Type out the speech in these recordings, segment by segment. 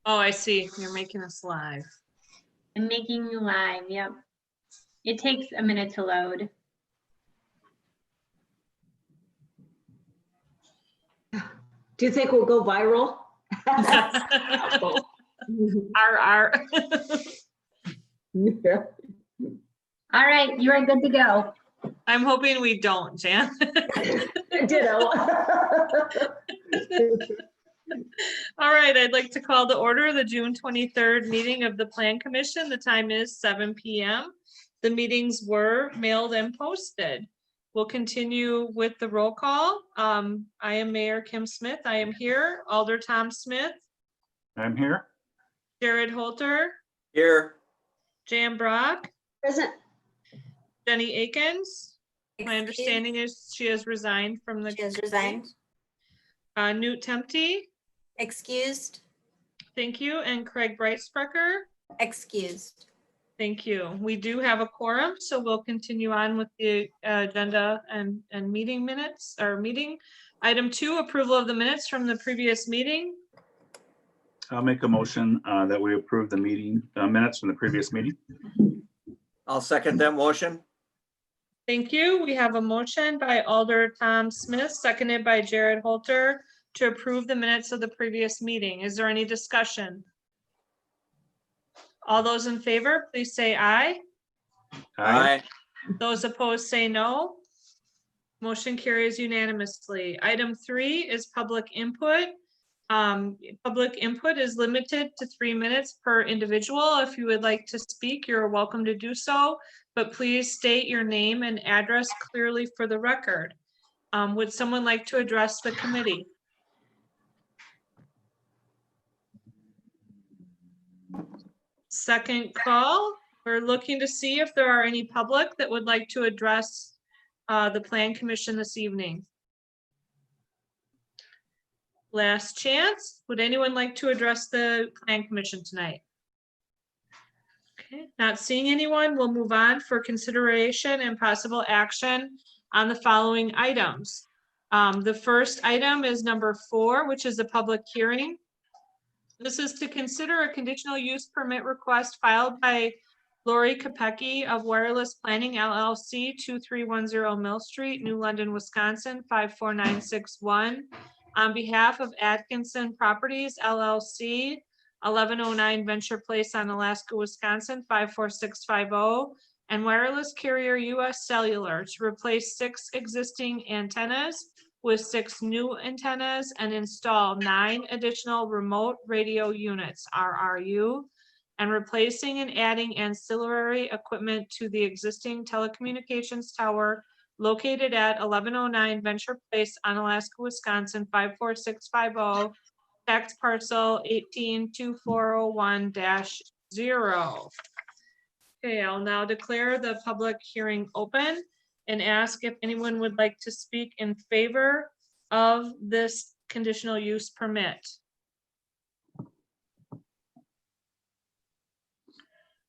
Oh, I see. You're making us live. I'm making you live, yep. It takes a minute to load. Do you think we'll go viral? R. Yeah. All right, you are good to go. I'm hoping we don't, Jan. Ditto. All right, I'd like to call to order the June 23rd meeting of the Plan Commission. The time is 7 p.m. The meetings were mailed and posted. We'll continue with the roll call. I am Mayor Kim Smith. I am here. Alder Tom Smith, I'm here. Jared Holter, Here. Jan Brock, Present. Jenny Akins. My Excuse- understanding is she has resigned from the. She has resigned. Newt Tempty, Excused. thank you, and Craig Breitsprecher. Excused. Thank you. We do have a quorum, so we'll continue on with the agenda and meeting minutes or meeting. Item 2, approval of the minutes from the previous meeting. I'll make a motion that we approve the meeting minutes from the previous meeting. I'll second that motion. Thank you. We have a motion by Alder Tom Smith, seconded by Jared Holter to approve the minutes of the previous meeting. Is there any discussion? All those in favor, please say aye. Aye. Those opposed say no. Motion carries unanimously. Item 3 is public input. Public input is limited to 3 minutes per individual. If you would like to speak, you're welcome to do so, but please state your name and address clearly for the record. Would someone like to address the committee? Second call. We're looking to see if there are any public that would like to address the Plan Commission this evening. Last chance. Would anyone like to address the Plan Commission tonight? Okay, not seeing anyone, we'll move on for consideration and possible action on the following items. The first item is number 4, which is a public hearing. This is to consider a conditional use permit request filed by Lori Kopecki of Wireless Planning LLC, 2310 Mill Street, New London, Wisconsin, 54961, on behalf of Atkinson Properties LLC, 1109 Venture Place on Alaska, Wisconsin, 54650, and wireless carrier US Cellular to replace 6 existing antennas with 6 new antennas and install 9 additional remote radio units, RRU, and replacing and adding ancillary equipment to the existing telecommunications tower located at 1109 Venture Place, Onalaska, Wisconsin, 54650, tax parcel 182401-0. Okay, I'll now declare the public hearing open and ask if anyone would like to speak in favor of this conditional use permit.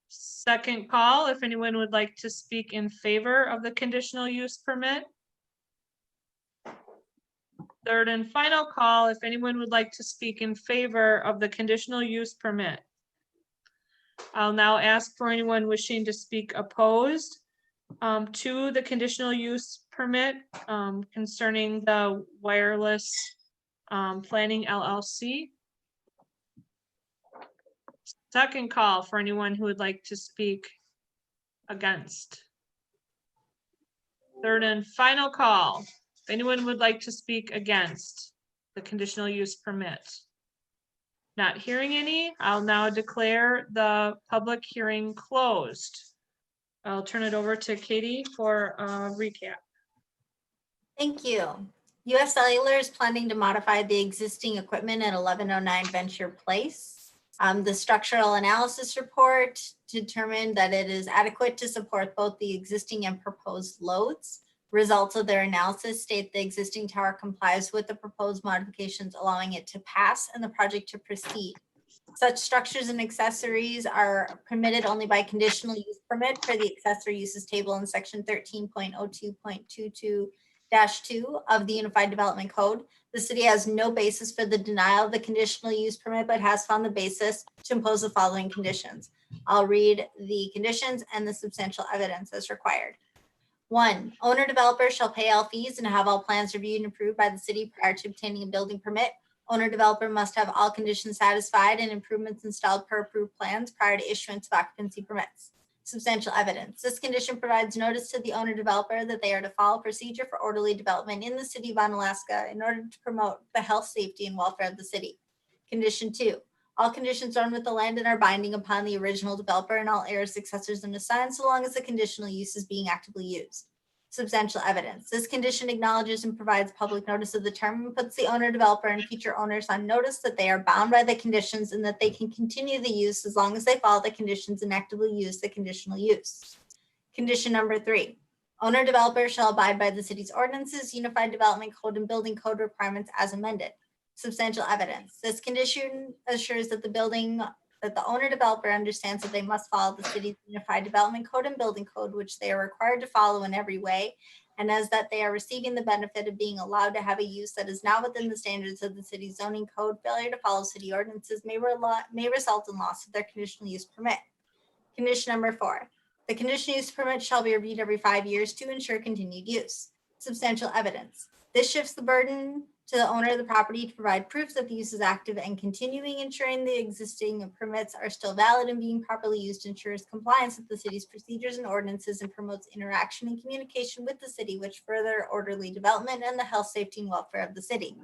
Second call, if anyone would like to speak in favor of the conditional use permit. Third and final call, if anyone would like to speak in favor of the conditional use permit. I'll now ask for anyone wishing to speak opposed to the conditional use permit concerning the Wireless Planning LLC. Second call for anyone who would like to speak against. Third and final call, if anyone would like to speak against the conditional use permit. Not hearing any, I'll now declare the public hearing closed. I'll turn it over to Katie for a recap. Thank you. US Cellular is planning to modify the existing equipment at 1109 Venture Place. The structural analysis report determined that it is adequate to support both the existing and proposed loads. Results of their analysis state the existing tower complies with the proposed modifications, allowing it to pass and the project to proceed. Such structures and accessories are permitted only by conditional use permit for the accessory uses table in section 13.02.22 2 of the Unified Development Code, the city has no basis for the denial of the conditional use permit, but has found the basis to impose the following conditions. I'll read the conditions and the substantial evidence as required. 1, owner developer shall pay all fees and have all plans reviewed and approved by the city prior to obtaining a building permit. Owner developer must have all conditions satisfied and improvements installed per approved plans prior to issuance of occupancy permits. Substantial evidence. This condition provides notice to the owner developer that they are to follow procedure for orderly development in the city of Onalaska in order to promote the health, safety, and welfare of the city. Condition 2, all conditions done with the land and are binding upon the original developer and all heirs, successors, and assigns so long as the conditional use is being actively used. Substantial evidence. This condition acknowledges and provides public notice of the term and puts the owner, developer, and future owners on notice that they are bound by the conditions and that they can continue the use as long as they follow the conditions and actively use the conditional use. Condition number 3, owner developer shall abide by the city's ordinances, Unified Development Code, and building code requirements as amended. Substantial evidence. This condition assures that the owner developer understands that they must follow the city's Unified Development Code and building code, which they are required to follow in every way, and as that they are receiving the benefit of being allowed to have a use that is not within the standards of the city's zoning code. Failure to follow city ordinances may result in loss of their conditional use permit. Condition number 4, the conditional use permit shall be reviewed every 5 years to ensure continued use. Substantial evidence. This shifts the burden to the owner of the property to provide proof that the use is active and continuing, ensuring the existing permits are still valid and being properly used, ensures compliance with the city's procedures and ordinances, and promotes interaction and communication with the city, which further orderly development and the health, safety, and welfare of the city.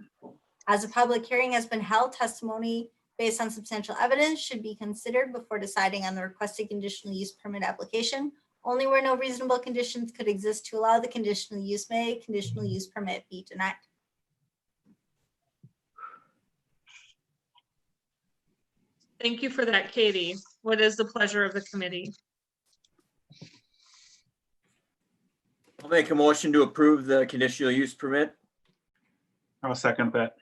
As a public hearing has been held, testimony based on substantial evidence should be considered before deciding on the requested conditional use permit application. Only where no reasonable conditions could exist to allow the conditional use may conditional use permit be denied. Thank you for that, Katie. What is the pleasure of the committee? I'll make a motion to approve the conditional use permit. I'll second that.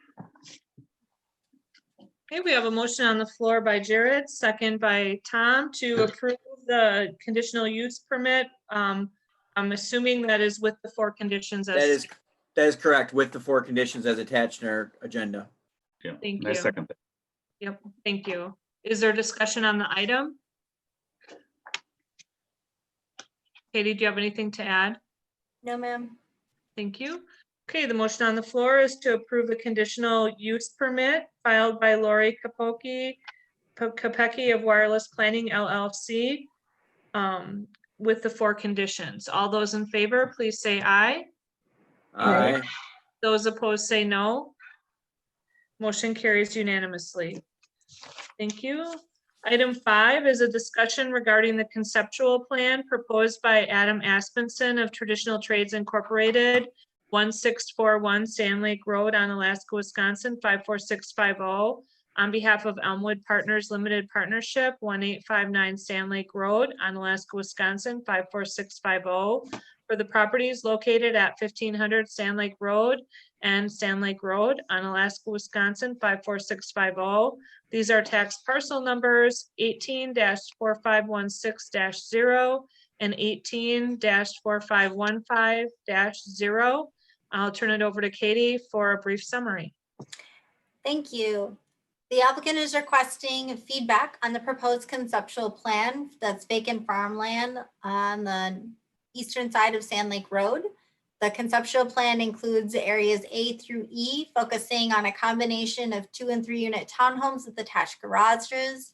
Okay, we have a motion on the floor by Jared, second by Tom to approve the conditional use permit. I'm assuming that is with the 4 conditions. That is correct, with the 4 conditions as attached in our agenda. Yeah, Thank I you. second that. Yep, thank you. Is there discussion on the item? Katie, do you have anything to add? No, ma'am. Thank you. Okay, the motion on the floor is to approve the conditional use permit filed by Lori Kopecki of Wireless Planning LLC with the 4 conditions. All those in favor, please say aye. Aye. Those opposed say no. Motion carries unanimously. Thank you. Item 5 is a discussion regarding the conceptual plan proposed by Adam Aspenson of Traditional Trades Incorporated, 1641 Sand Lake Road, Onalaska, Wisconsin, 54650, on behalf of Elmwood Partners Limited Partnership, 1859 Sand Lake Road, Onalaska, Wisconsin, 54650, for the properties located at 1500 Sand Lake Road and Sand Lake Road, Onalaska, Wisconsin, 54650. These are tax parcel numbers 18-4516-0 and 18-4515-0. I'll turn it over to Katie for a brief summary. Thank you. The applicant is requesting feedback on the proposed conceptual plan that's vacant farmland on the eastern side of Sand Lake Road. The conceptual plan includes areas A through E, focusing on a combination of 2 and 3 unit townhomes with attached garages,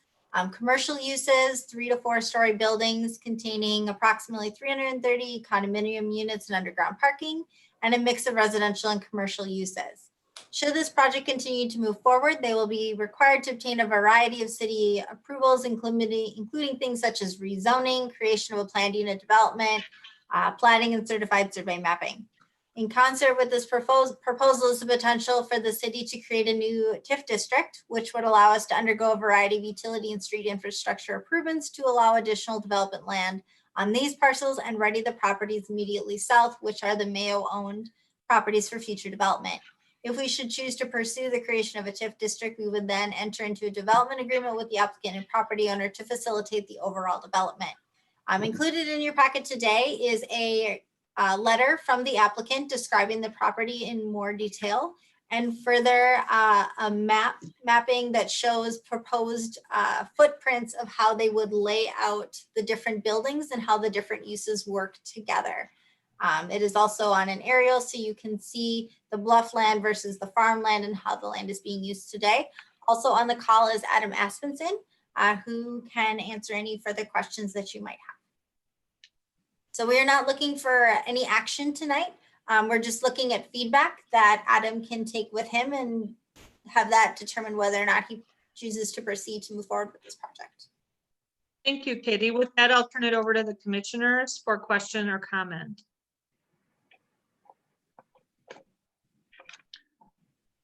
commercial uses, 3 to 4 story buildings containing approximately 330 condominium units and underground parking, and a mix of residential and commercial uses. Should this project continue to move forward, they will be required to obtain a variety of city approvals, including things such as rezoning, creation of a planned unit development, planning and certified survey mapping. In concert with this proposal is the potential for the city to create a new TIF district, which would allow us to undergo a variety of utility and street infrastructure improvements to allow additional development land on these parcels and ready the properties immediately south, which are the Mayo-owned properties for future development. If we should choose to pursue the creation of a TIF district, we would then enter into a development agreement with the applicant and property owner to facilitate the overall development. Included in your packet today is a letter from the applicant describing the property in more detail, and further a mapping that shows proposed footprints of how they would lay out the different buildings and how the different uses work together. It is also on an aerial, so you can see the bluff land versus the farmland and how the land is being used today. Also on the call is Adam Aspenson, who can answer any further questions that you might have. So we are not looking for any action tonight. We're just looking at feedback that Adam can take with him and have that determine whether or not he chooses to proceed to move forward with this project. Thank you, Katie. With that, I'll turn it over to the commissioners for question or comment.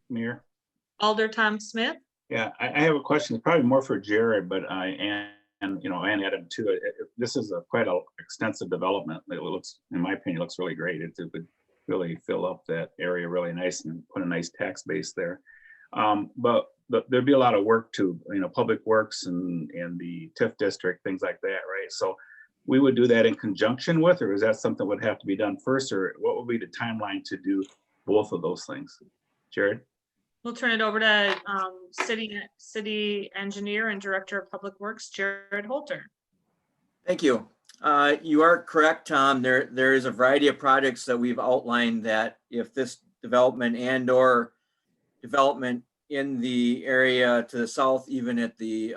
Mayor? Alder Tom Smith. Yeah, I have a question, probably more for Jared, but and Adam too. This is quite an extensive development. It looks, in my opinion, looks really great. It would really fill up that area really nice and put a nice tax base there. But there'd be a lot of work to, public works and the TIF district, things like that, right? So we would do that in conjunction with, or is that something would have to be done first, or what would be the timeline to do both of those things? Jared? We'll turn it over to city engineer and director of public works, Jared Holter. Thank you. You are correct, Tom. There is a variety of projects that we've outlined that if this development and or development in the area to the south, even at the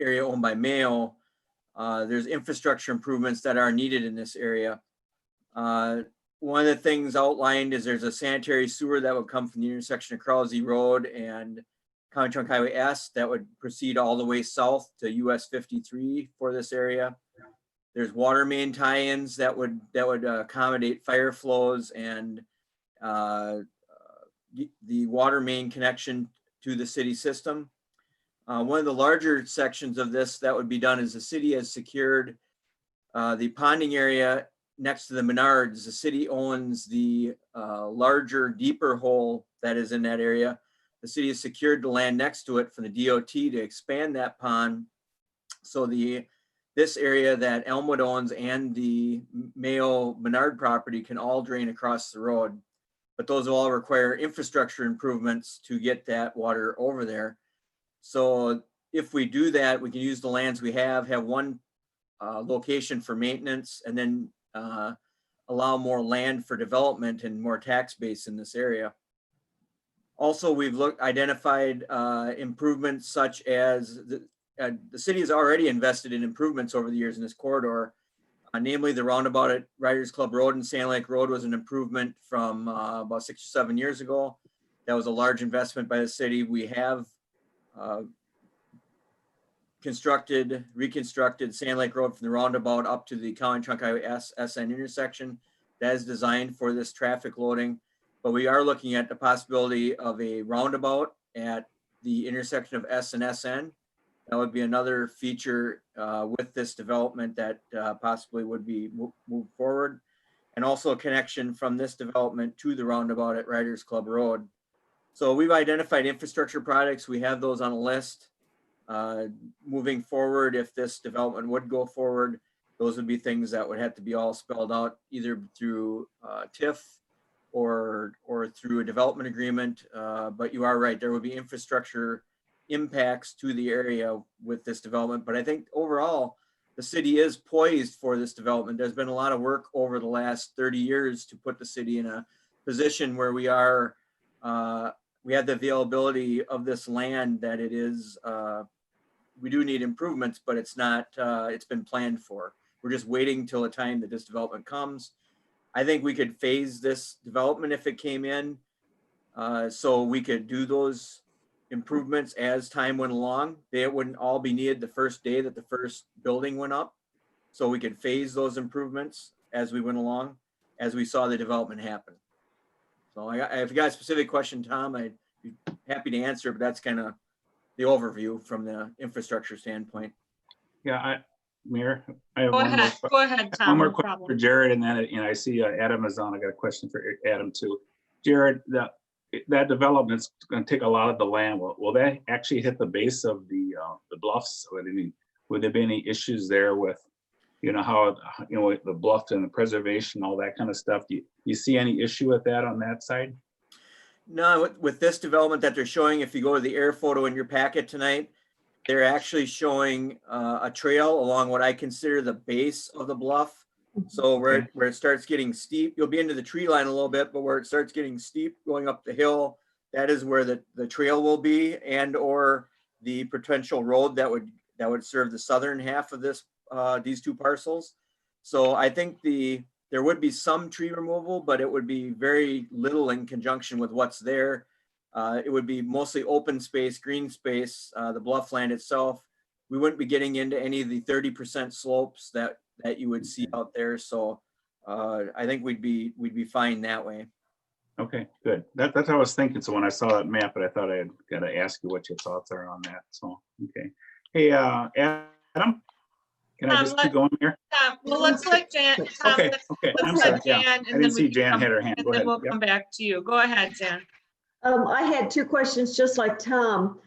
area owned by Mayo, there's infrastructure improvements that are needed in this area. One of the things outlined is there's a sanitary sewer that would come from the intersection of Krause Road and County Trunk Highway S that would proceed all the way south to US 53 for this area. There's water main tie-ins that would accommodate fire flows and the water main connection to the city system. One of the larger sections of this that would be done is the city has secured the ponding area next to the Menards. The city owns the larger, deeper hole that is in that area. The city has secured the land next to it from the DOT to expand that pond. So this area that Elmwood owns and the Mayo Menard property can all drain across the road. But those will all require infrastructure improvements to get that water over there. So if we do that, we can use the lands we have one location for maintenance, and then allow more land for development and more tax base in this area. Also, we've identified improvements such as the city has already invested in improvements over the years in this corridor, namely the roundabout at Riders Club Road and Sand Lake Road was an improvement from about 6 or 7 years ago. That was a large investment by the city. We have reconstructed Sand Lake Road from the roundabout up to the County Trunk Highway SN intersection. That is designed for this traffic loading, but we are looking at the possibility of a roundabout at the intersection of S and SN. That would be another feature with this development that possibly would be moved forward. And also a connection from this development to the roundabout at Riders Club Road. So we've identified infrastructure projects. We have those on a list. Moving forward, if this development would go forward, those would be things that would have to be all spelled out either through TIF or through a development agreement. But you are right, there would be infrastructure impacts to the area with this development. But I think overall, the city is poised for this development. There's been a lot of work over the last 30 years to put the city in a position where we have the availability of this land that it is, we do need improvements, but it's not, it's been planned for. We're just waiting till the time that this development comes. I think we could phase this development if it came in, so we could do those improvements as time went along. They wouldn't all be needed the first day that the first building went up. So we could phase those improvements as we went along, as we saw the development happen. So if you got a specific question, Tom, I'd be happy to answer, but that's kind of the overview from the infrastructure standpoint. Yeah, Mayor, I have Go one more. ahead, go ahead, One Tom, more no question for problem. Jared, and then, I see Adam is on. I got a question for Adam too. Jared, that development's going to take a lot of the land. Will that actually hit the base of the bluffs? Would there be any issues there with you know, how, you know, the bluff and the preservation, all that kind of stuff. Do you see any issue with that on that side? No, with this development that they're showing, if you go to the air photo in your packet tonight, they're actually showing a trail along what I consider the base of the bluff. So where it starts getting steep, you'll be into the tree line a little bit, but where it starts getting steep going up the hill, that is where the trail will be, and or the potential road that would serve the southern half of this these two parcels. So I think there would be some tree removal, but it would be very little in conjunction with what's there. It would be mostly open space, green space, the bluff land itself. We wouldn't be getting into any of the 30% slopes that you would see out there. So I think we'd be fine that way. Okay, good. That's what I was thinking. So when I saw that map, but I thought I had got to ask you what your thoughts are on that. So, okay. Hey, Adam, can I just keep going here? Well, let's let Jan. Tom, Okay, okay. I'm sorry. Yeah, Jan, I and didn't then see we can Jan come- had her hand. and Go then ahead. we'll Yep. come back to you. Go ahead, Jan. I had two questions, just like Tom.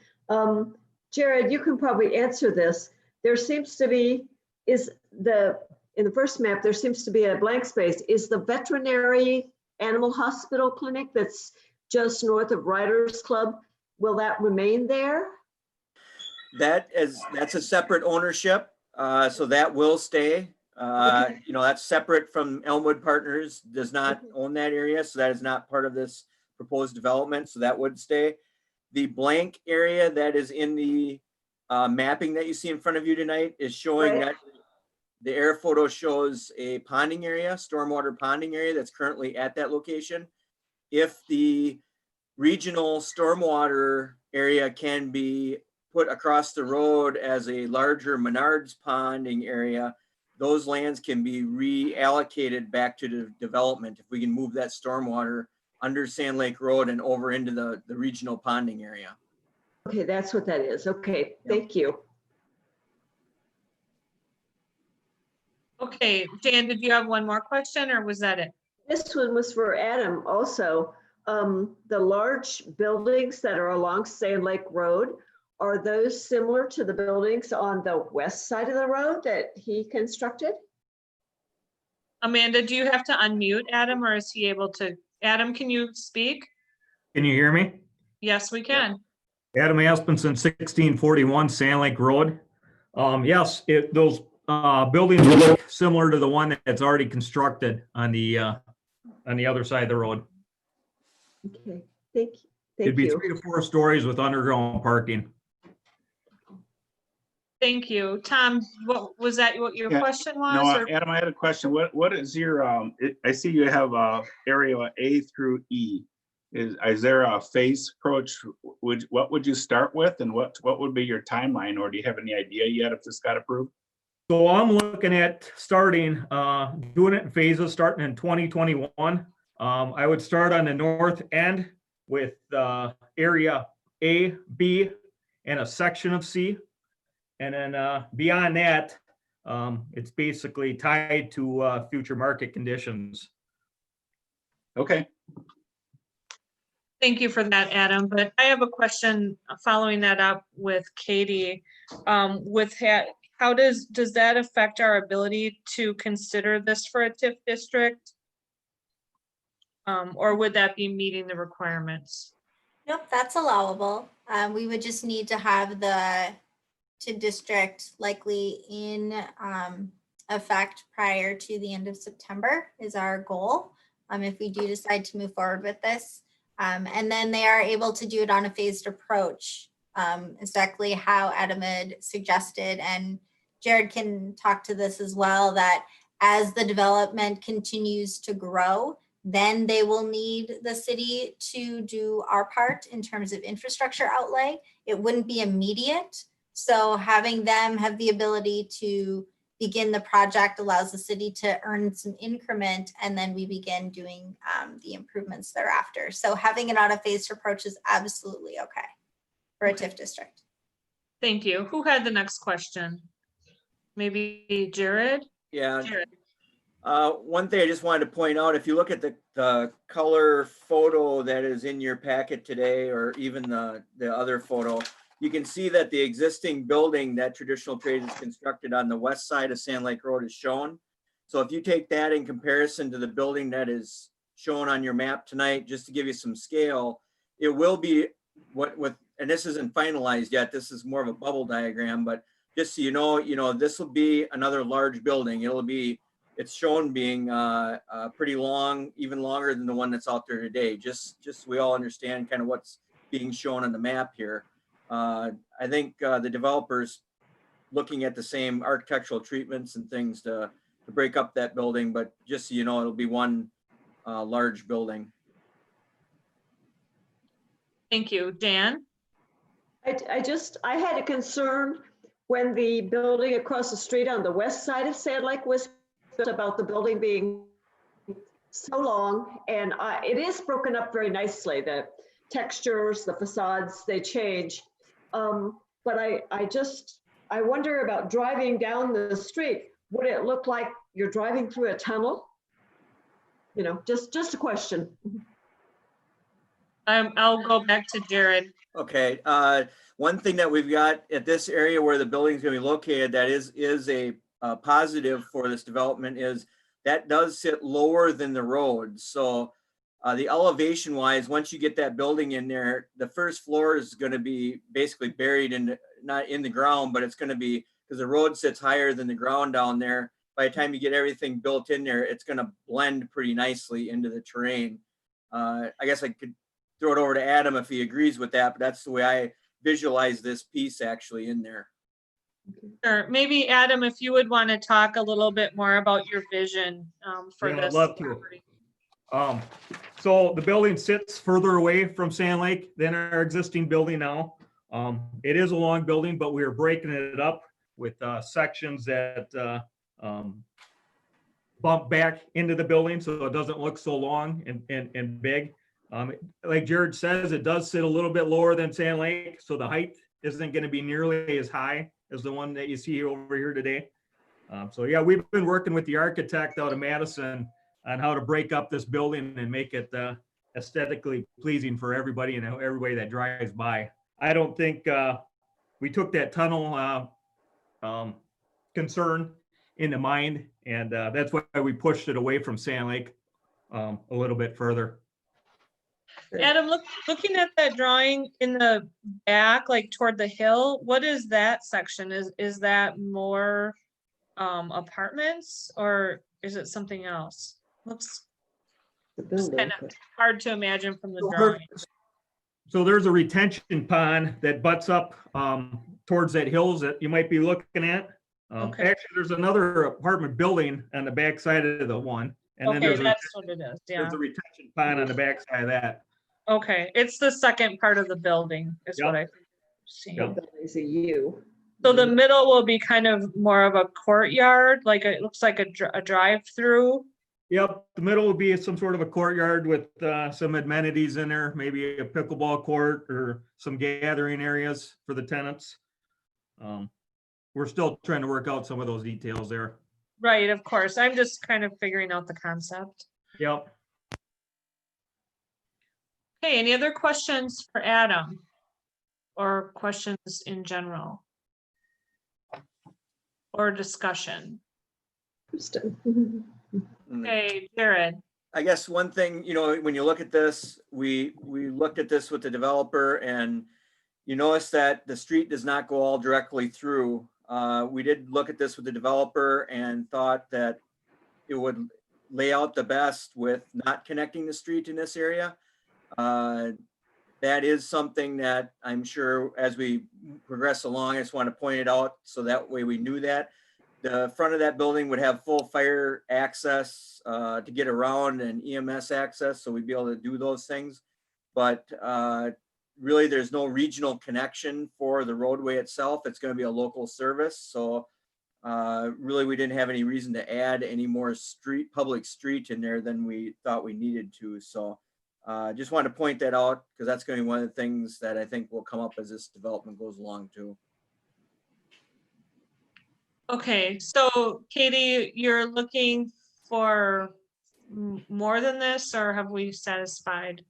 Jared, you can probably answer this. There seems to be, in the first map, there seems to be a blank space. Is the veterinary animal hospital clinic that's just north of Riders Club, will that remain there? That's a separate ownership, so that will stay. Okay. You know, that's separate from Elmwood Partners, does not own that area, so that is not part of this proposed development, so that would stay. The blank area that is in the mapping that you see in front of you tonight is showing Right. that the air photo shows a ponding area, stormwater ponding area that's currently at that location. If the regional stormwater area can be put across the road as a larger Menards ponding area, those lands can be reallocated back to the development if we can move that stormwater under Sand Lake Road and over into the regional ponding area. Okay, that's what that is. Okay, thank you. Okay, Jan, did you have one more question or was that it? This one was for Adam also. The large buildings that are along Sand Lake Road, are those similar to the buildings on the west side of the road that he constructed? Amanda, do you have to unmute Adam or is he able to? Adam, can you speak? Can you hear me? Yes, we can. Adam Aspenson, 1641 Sand Lake Road. Yes, those buildings look similar to the one that's already constructed on the other side of the road. Okay, thank It'd be you. 3 to 4 stories with underground parking. Thank you. Tom, what was that what your Yeah, question was? No, or- Adam, I had a question. What is your, I see you have area A through E. Is there a phase approach? What would you start with and what would be your timeline? Or do you have any idea yet if this got approved? So I'm looking at starting, doing it in phases, starting in 2021. I would start on the north end with area A, B, and a section of C. And then beyond that, it's basically tied to future market conditions. Okay, Thank you for that, Adam. But I have a question following that up with Katie. How does that affect our ability to consider this for a TIF district? Or would that be meeting the requirements? Nope, that's allowable. We would just need to have the TIF district likely in effect prior to the end of September is our goal. If we do decide to move forward with this. And then they are able to do it on a phased approach, exactly how Adam had suggested. And Jared can talk to this as well, that as the development continues to grow, then they will need the city to do our part in terms of infrastructure outlay. It wouldn't be immediate. So having them have the ability to begin the project allows the city to earn some increment, and then we begin doing the improvements thereafter. So having it on a phased approach is absolutely okay for a TIF district. Thank you. Who had the next question? Maybe Jared? Yeah. Jared. One thing I just wanted to point out, if you look at the color photo that is in your packet today, or even the other photo, you can see that the existing building that Traditional Trades is constructed on the west side of Sand Lake Road is shown. So if you take that in comparison to the building that is shown on your map tonight, just to give you some scale, it will be and this isn't finalized yet, this is more of a bubble diagram, but just so you know, this will be another large building. It's shown being pretty long, even longer than the one that's out there today. Just so we all understand kind of what's being shown on the map here. I think the developers looking at the same architectural treatments and things to break up that building, but just so you know, it'll be one large building. Thank you. Dan? I had a concern when the building across the street on the west side of Sand Lake was built about the building being so long, and it is broken up very nicely. The textures, the facades, they change. But I wonder about driving down the street. Would it look like you're driving through a tunnel? Just a question. I'll go back to Jared. Okay, one thing that we've got at this area where the building's gonna be located that is a positive for this development is that does sit lower than the road. So the elevation wise, once you get that building in there, the first floor is gonna be basically buried not in the ground, but it's gonna be, because the road sits higher than the ground down there. By the time you get everything built in there, it's gonna blend pretty nicely into the terrain. I guess I could throw it over to Adam if he agrees with that, but that's the way I visualize this piece actually in there. Sure. Maybe Adam, if you would want to talk a little bit more about your vision for Yeah, I'd this love to. property. So the building sits further away from Sand Lake than our existing building now. It is a long building, but we are breaking it up with sections that bump back into the building so it doesn't look so long and big. Like Jared says, it does sit a little bit lower than Sand Lake, so the height isn't going to be nearly as high as the one that you see over here today. So yeah, we've been working with the architect out of Madison on how to break up this building and make it aesthetically pleasing for everybody and everybody that drives by. I don't think we took that tunnel concern into mind, and that's why we pushed it away from Sand Lake a little bit further. Adam, looking at that drawing in the back, like toward the hill, what is that section? Is that more apartments or is it something else? Looks The just building. kind of hard to imagine from the drawing. So there's a retention pond that butts up towards that hills that you might be looking at. Okay. Actually, there's another apartment building on the back side of the one. And then Okay, there's that's what it is. Yeah. there's a retention pond on the back side of that. Okay, it's the second part of the building is what I see. Yep. Building's a U. So the middle will be kind of more of a courtyard, like it looks like a drive-through. Yep, the middle will be some sort of a courtyard with some amenities in there, maybe a pickleball court or some gathering areas for the tenants. We're still trying to work out some of those details there. Right, of course. I'm just kind of figuring out the concept. Yep. Okay, any other questions for Adam? Or questions in general? Or discussion? Interesting. Okay, Jared. I guess one thing, when you look at this, we looked at this with the developer and you notice that the street does not go all directly through. We did look at this with the developer and thought that it would lay out the best with not connecting the street in this area. That is something that I'm sure as we progress along, I just want to point it out so that way we knew that. The front of that building would have full fire access to get around and EMS access, so we'd be able to do those things. But really, there's no regional connection for the roadway itself. It's going to be a local service. So really, we didn't have any reason to add any more public street in there than we thought we needed to. So just wanted to point that out because that's going to be one of the things that I think will come up as this development goes along too. Okay, so Katie, you're looking for more than this, or have we satisfied?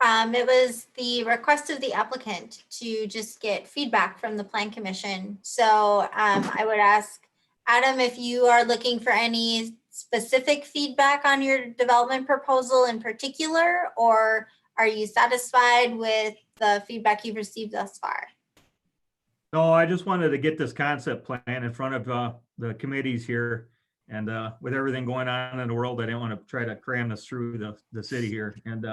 It was the request of the applicant to just get feedback from the Plan Commission. So I would ask Adam if you are looking for any specific feedback on your development proposal in particular, or are you satisfied with the feedback you've received thus far? No, I just wanted to get this concept plan in front of the committees here. And with everything going on in the world, I didn't want to try to cram this through the city here. And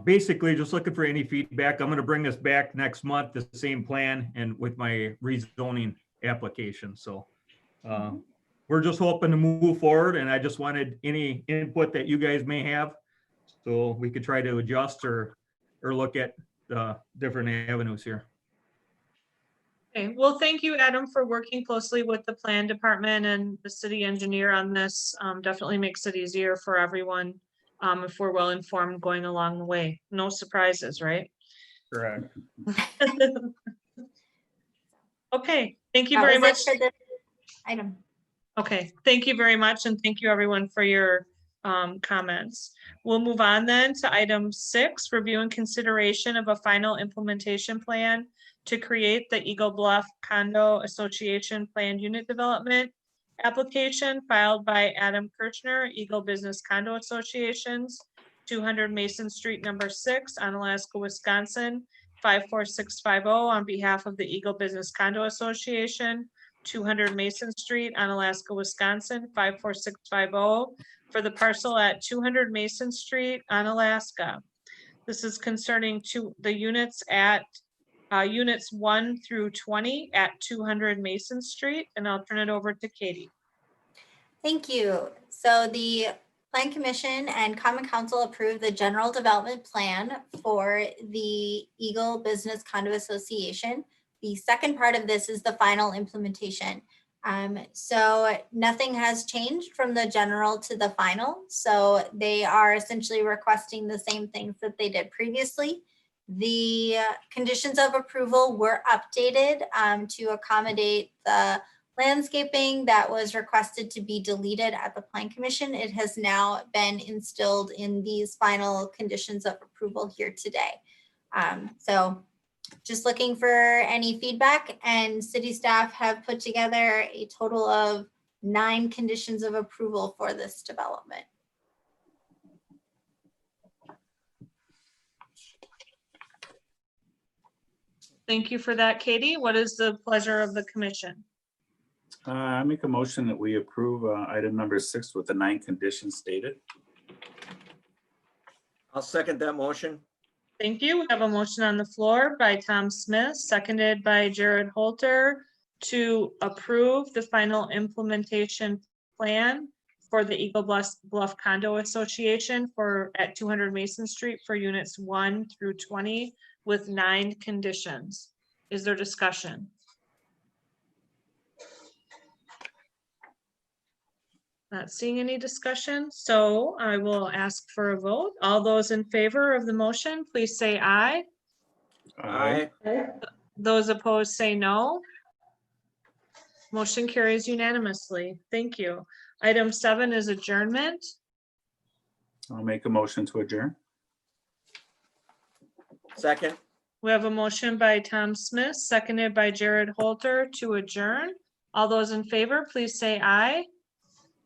basically just looking for any feedback. I'm going to bring this back next month, the same plan and with my rezoning application. So we're just hoping to move forward, and I just wanted any input that you guys may have so we could try to adjust or look at different avenues here. Okay, well, thank you, Adam, for working closely with the plan department and the city engineer on this. Definitely makes it easier for everyone if we're well informed going along the way. No surprises, right? Correct. Okay, thank you That very was it much. for this item. Okay, thank you very much, and thank you everyone for your comments. We'll move on then to item 6, review and consideration of a final implementation plan to create the Eagle Bluff Condo Association Planned Unit Development application filed by Adam Kirchner, Eagle Business Condo Associations, 200 Mason Street, number 6, Onalaska, Wisconsin, 54650, on behalf of the Eagle Business Condo Association, 200 Mason Street, Onalaska, Wisconsin, 54650, for the parcel at 200 Mason Street, Onalaska. This is concerning the units at units 1 through 20 at 200 Mason Street, and I'll turn it over to Katie. Thank you. So the Plan Commission and Common Council approved the general development plan for the Eagle Business Condo Association. The second part of this is the final implementation. So nothing has changed from the general to the final. So they are essentially requesting the same things that they did previously. The conditions of approval were updated to accommodate the landscaping that was requested to be deleted at the Plan Commission. It has now been instilled in these final conditions of approval here today. So just looking for any feedback, and city staff have put together a total of 9 conditions of approval for this development. Thank you for that, Katie. What is the pleasure of the commission? I make a motion that we approve item number 6 with the 9 conditions stated. I'll second that motion. Thank you. We have a motion on the floor by Tom Smith, seconded by Jared Holter, to approve the final implementation plan for the Eagle Bluff Condo Association at 200 Mason Street for units 1 through 20 with 9 conditions. Is there discussion? Not seeing any discussion, so I will ask for a vote. All those in favor of the motion, please say aye. Aye. Those opposed say no. Motion carries unanimously. Thank you. Item 7 is adjournment. I'll make a motion to adjourn. Second. We have a motion by Tom Smith, seconded by Jared Holter to adjourn. All those in favor, please say aye.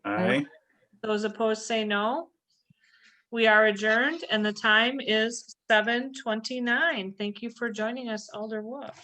Aye. Those opposed say no. We are adjourned and the time is 7:29. Thank you for joining us, Alder Wolf.